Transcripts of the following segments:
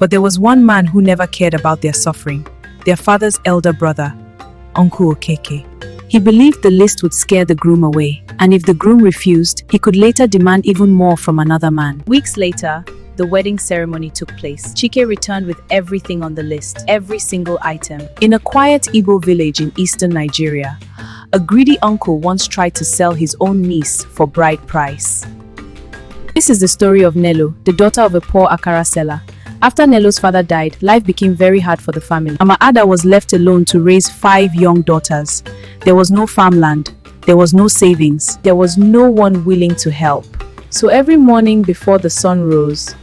But there was one man who never cared about their suffering, their father's elder brother, Uncle Okeke. He believed the list would scare the groom away, and if the groom refused, he could later demand even more from another man. Weeks later, the wedding ceremony took place. Chike returned with everything on the list, every single item. In a quiet Igbo village in eastern Nigeria, a greedy uncle once tried to sell his own niece for bride price. This is the story of Nello, the daughter of a poor akara seller. After Nello's father died, life became very hard for the family. Mama Ada was left alone to raise 5 young daughters. There was no farmland, there was no savings, there was no one willing to help. So every morning before the sun rose,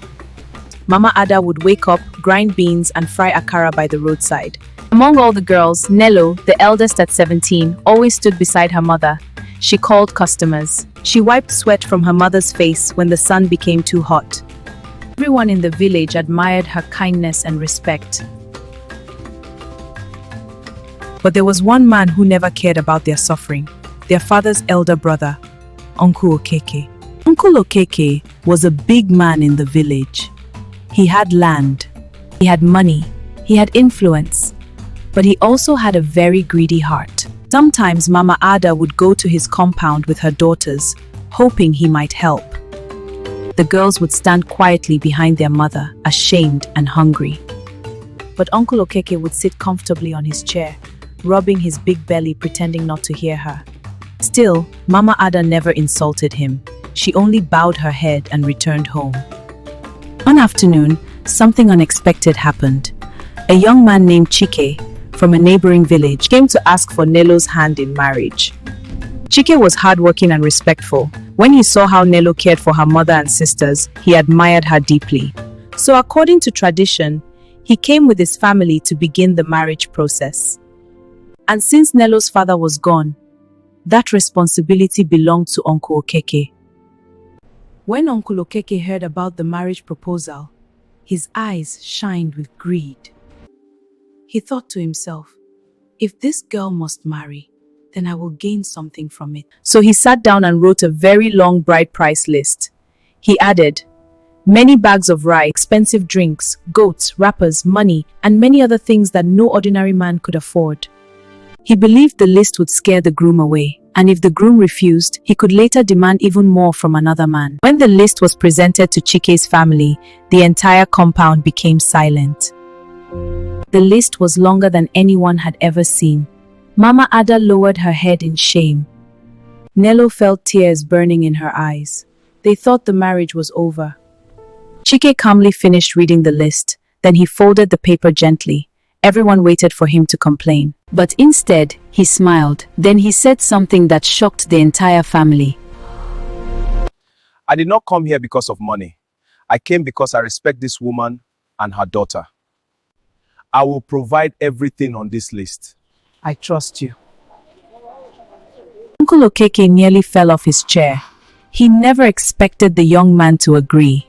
Mama Ada would wake up, grind beans and fry akara by the roadside. Among all the girls, Nello, the eldest at 17, always stood beside her mother. She called customers. She wiped sweat from her mother's face when the sun became too hot. Everyone in the village admired her kindness and respect. But there was one man who never cared about their suffering, their father's elder brother, Uncle Okeke. Uncle Okeke was a big man in the village. He had land, he had money, he had influence, but he also had a very greedy heart. Sometimes Mama Ada would go to his compound with her daughters, hoping he might help. The girls would stand quietly behind their mother, ashamed and hungry. But Uncle Okeke would sit comfortably on his chair, rubbing his big belly, pretending not to hear her. Still, Mama Ada never insulted him. She only bowed her head and returned home. One afternoon, something unexpected happened. A young man named Chike, from a neighboring village, came to ask for Nello's hand in marriage. Chike was hardworking and respectful. When he saw how Nello cared for her mother and sisters, he admired her deeply. So according to tradition, he came with his family to begin the marriage process. And since Nello's father was gone, that responsibility belonged to Uncle Okeke. When Uncle Okeke heard about the marriage proposal, his eyes shined with greed. He thought to himself, if this girl must marry, then I will gain something from it. So he sat down and wrote a very long bride price list. He added, many bags of rye, expensive drinks, goats, wrappers, money, and many other things that no ordinary man could afford. He believed the list would scare the groom away, and if the groom refused, he could later demand even more from another man. When the list was presented to Chike's family, the entire compound became silent. The list was longer than anyone had ever seen. Mama Ada lowered her head in shame. Nello felt tears burning in her eyes. They thought the marriage was over. Chike calmly finished reading the list. Then he folded the paper gently. Everyone waited for him to complain. But instead, he smiled. Then he said something that shocked the entire family. I did not come here because of money. I came because I respect this woman and her daughter. I will provide everything on this list. I trust you. Uncle Okeke nearly fell off his chair. He never expected the young man to agree.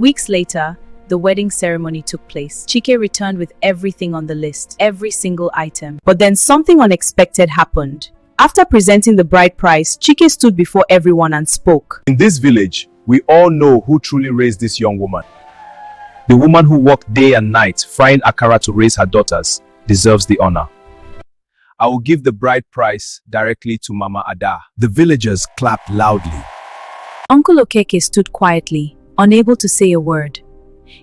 Weeks later, the wedding ceremony took place. Chike returned with everything on the list, every single item. But then something unexpected happened. After presenting the bride price, Chike stood before everyone and spoke. In this village, we all know who truly raised this young woman. The woman who worked day and night frying akara to raise her daughters deserves the honor. I will give the bride price directly to Mama Ada. The villagers clapped loudly. Uncle Okeke stood quietly, unable to say a word.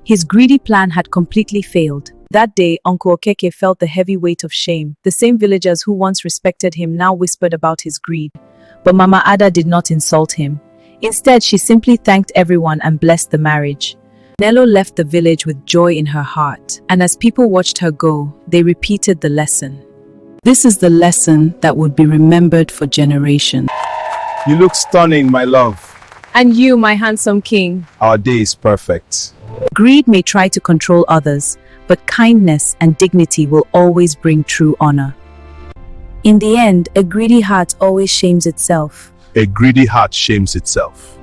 His greedy plan had completely failed. That day, Uncle Okeke felt the heavy weight of shame. The same villagers who once respected him now whispered about his greed. But Mama Ada did not insult him. Instead, she simply thanked everyone and blessed the marriage. Nello left the village with joy in her heart, and as people watched her go, they repeated the lesson. This is the lesson that would be remembered for generations. You look stunning, my love. And you, my handsome king. Our day is perfect. Greed may try to control others, but kindness and dignity will always bring true honor. In the end, a greedy heart always shames itself. A greedy heart shames itself.